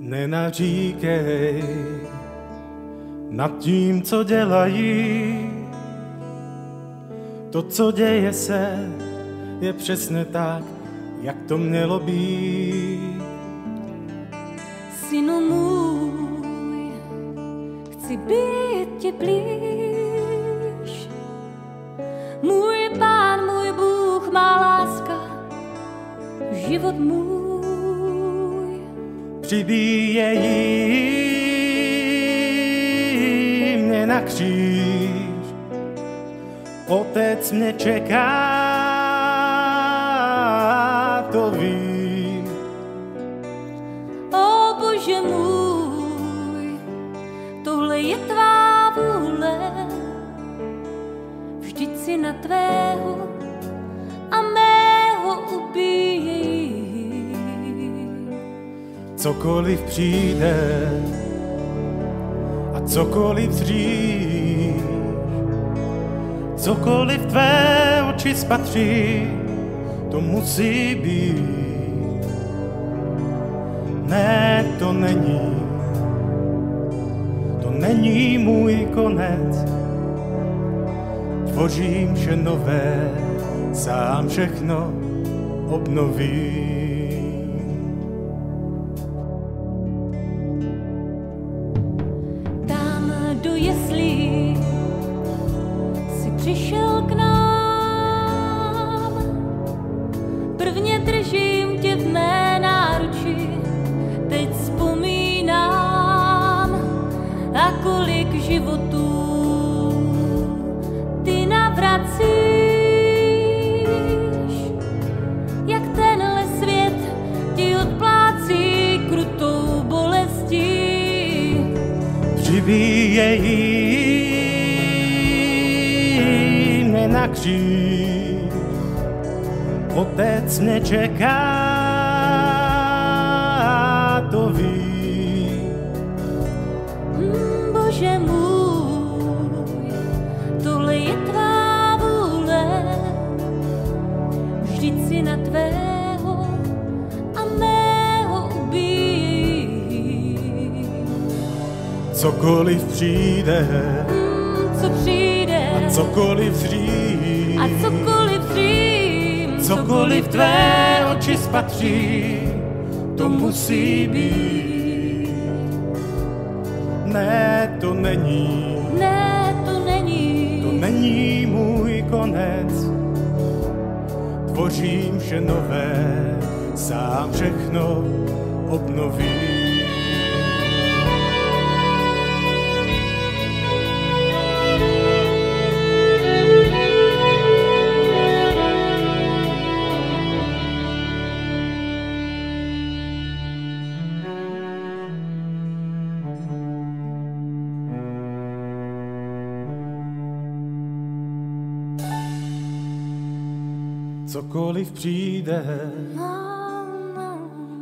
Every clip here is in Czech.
Nenaříkej nad tím, co dělají. To, co děje se, je přesně tak, jak to mělo být. Synu můj, chci být ti blíž. Můj Pán, můj Bůh, má láska, život můj. Přibíjejí mě na kříž, Otec mě čeká, to vím. O Bože můj, tohle je tvá vůle, vždyť si na tvého a mého ubíjí. Cokoliv přijde a cokoliv zříš, cokoliv tvé oči spatří, to musí být. Ne, to není můj konec. Tvořím vše nové, sám všechno obnovím. Do jeslí si přišel k nám, prvně držím tě v mé náruči, teď vzpomínám, a kolik životů ty navracíš, jak tenhle svět ti odplácí krutou bolestí. Přibíjejí mě na kříž, Otec mě čeká, to ví. Bože můj, tohle je tvá vůle, vždyť si na tvého a mého ubíjí. Cokoliv přijde, co přijde, a cokoliv zřím, a cokoliv dřím, cokoliv tvé oči spatří, to musí být. Ne, to není, to není můj konec. Tvořím vše nové, sám všechno obnovím. Cokoliv přijde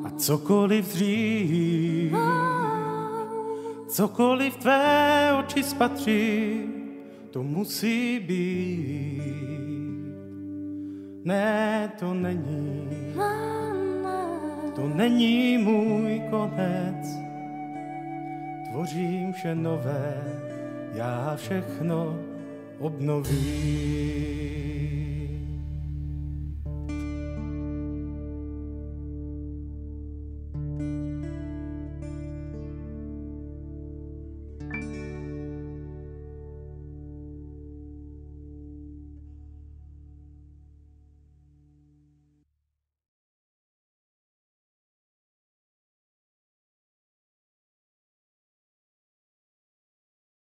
a cokoliv dřív, cokoliv tvé oči spatří, to musí být. Ne, to není můj konec. Tvořím vše nové, já všechno obnovím.